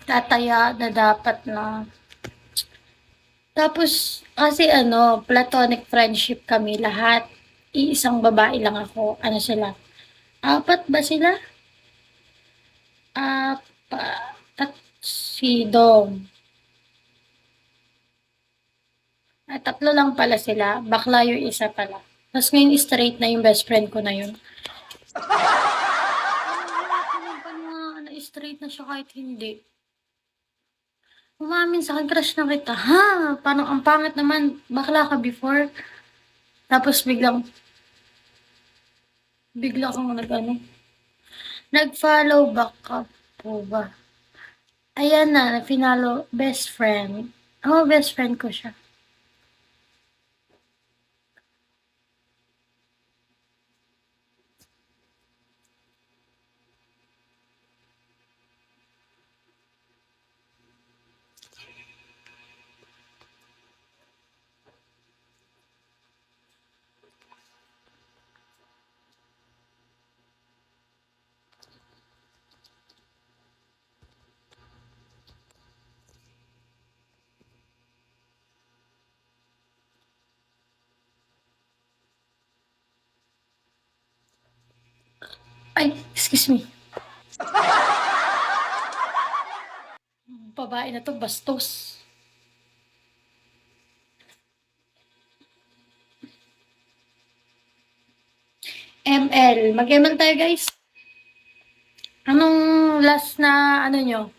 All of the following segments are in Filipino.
tataya na dapat na. Tapos, kasi platonic friendship kami lahat. Iisang babae lang ako. Ano sila? Apat ba sila? Si Dom. Tatlo lang pala sila. Bakla yung isa pala. Tapos ngayon straight na yung best friend ko na yun. Ano, straight na siya kahit hindi. Umamin sa'kin, crush na kita. Ha? Parang ang pangit naman, bakla ka before. Tapos bigla kang nag-follow back ka po ba? Ayan na, finalo, best friend. Oh, best friend ko siya. Ay, excuse me. Babae na to, bastos. ML. Mag-ML tayo, guys. Anong last na nyo?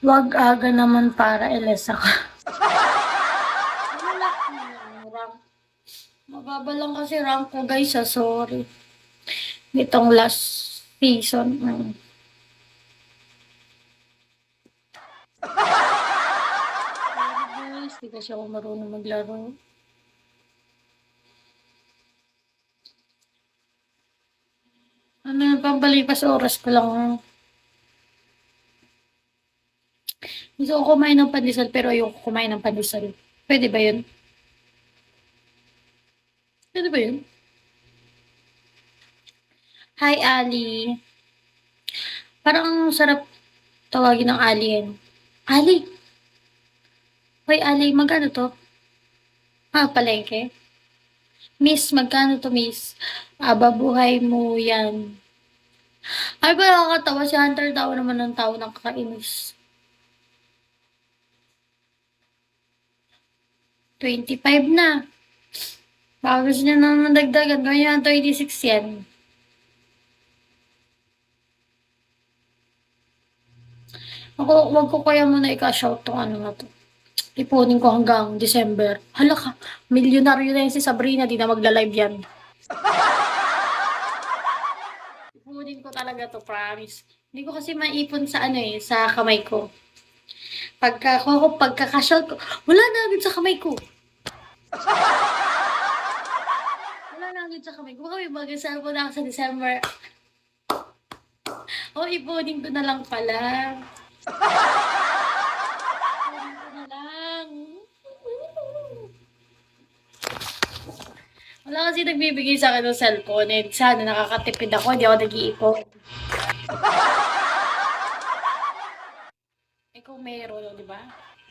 Wag aga naman para ilesa ka. Mababa lang kasi rank ko, guys, sorry. Nitong last season. Guys, di kasi ako marunong maglaro. Ano yung pambalipas oras ko lang. Gusto ko kumain ng pandesal pero ayoko kumain ng pandesal. Pwede ba yun? Pwede ba yun? Hi, Ali. Parang ang sarap tawagin ng alien. Ali! Hoy, Ali, magkano to? Palengke? Miss, magkano to, miss? Babuhay mo yan. Ay, ba nakakatawa si Hunter daw naman ng tao ng kakainis. 25 na. Baka gusto niya naman dagdagan. Ganyan, 26 yan. Wag ko kaya muna i-cash-out tong ano na to. Ipunin ko hanggang December. Hala ka, milyonaryo na yan si Sabrina, di na magla-live yan. Ipunin ko talaga to, promise. Hindi ko kasi maipon sa sa kamay ko. Pagka-cash out ko, wala na agad sa kamay ko. Wala na agad sa kamay ko. Baka may bagay sa ako na sa December. Ipunin ko na lang pala. Wala kasi nagbibigay sa akin ng cellphone. Sana nakakatipid ako, hindi ako nag-iipon. Kung meron, di ba?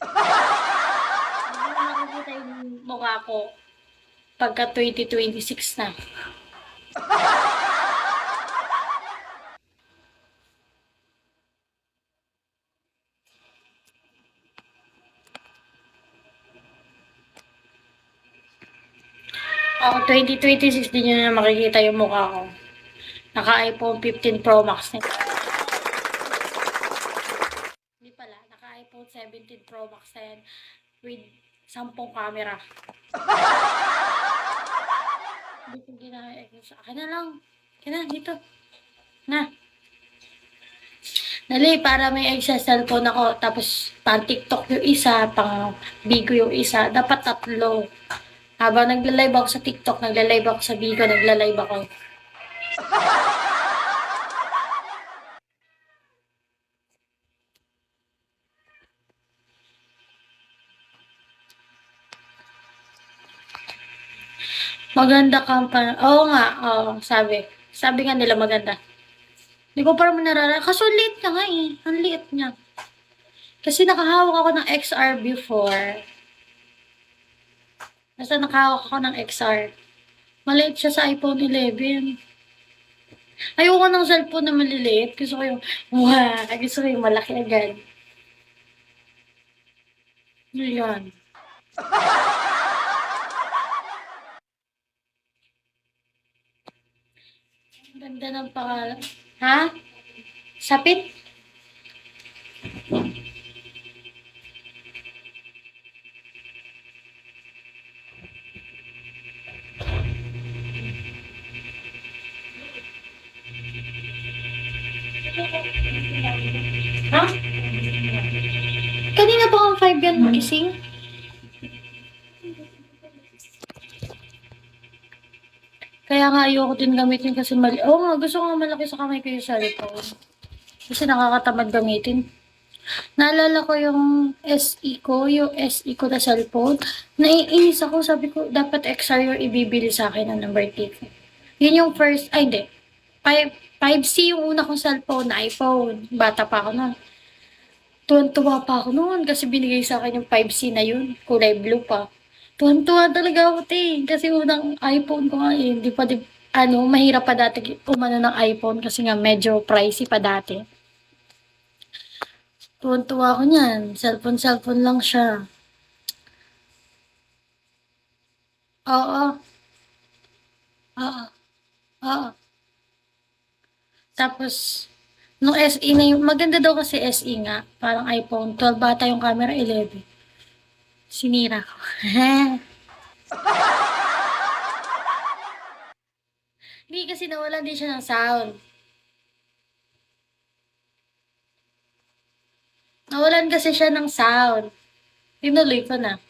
Hindi ko makikita yung mukha ko pagka 2026 na. Ako, 2026 din yun na makikita yung mukha ko. Naka-iPhone 15 Pro Max na. Hindi pala, naka-iPhone 17 Pro Max na yan with 10 camera. Hindi ko ginaya-exercise. Akin na lang. Akin na, dito. Na. Dali, para may extra cellphone ako. Tapos, pang TikTok yung isa, pang Bigo yung isa. Dapat tatlo. Habang nagla-live ako sa TikTok, nagla-live ako sa Bigo, nagla-live ako. Maganda ka pa. Oo nga, oo, sabi. Sabi nga nila maganda. Hindi ko pa naman kaso liit na nga eh. Ang liit niya. Kasi nakahawak ako ng XR before. Basta nakahawak ako ng XR. Maliit siya sa iPhone 11. Ayoko ng cellphone na maliliit. Gusto ko yung, wow, gusto ko yung malaki agad. Yun. Ganda ng pangalan. Ha? Sapit? Ha? Kanina pa ang 5 yan magising? Kaya nga ayoko din gamitin kasi mali. Oo nga, gusto ko nga malaki sa kamay ko yung cellphone. Kasi nakakatamad gamitin. Naalala ko yung SE ko, yung SE ko na cellphone. Naiinis ako, sabi ko, dapat XR yung ibibili sa akin ng birthday ko. Yun yung first, ay hindi. 5C yung una kong cellphone na iPhone. Bata pa ako nun. Tuwan-tuwa pa ako noon kasi binigay sa akin yung 5C na yun. Kulay blue pa. Tuwan-tuwa talaga ako, te. Kasi unang iPhone ko nga eh. Di pa, mahirap pa dati umano ng iPhone kasi nga medyo pricey pa dati. Tuwan-tuwa ako niyan. Cellphone lang siya. Oo, oo, oo. Tapos, nung SE na yung, maganda daw kasi SE nga. Parang iPhone 12 bata yung camera 11. Sinira ko. Hindi kasi nawalan din siya ng sound. Nawalan kasi siya ng sound. Tinuloy ko na.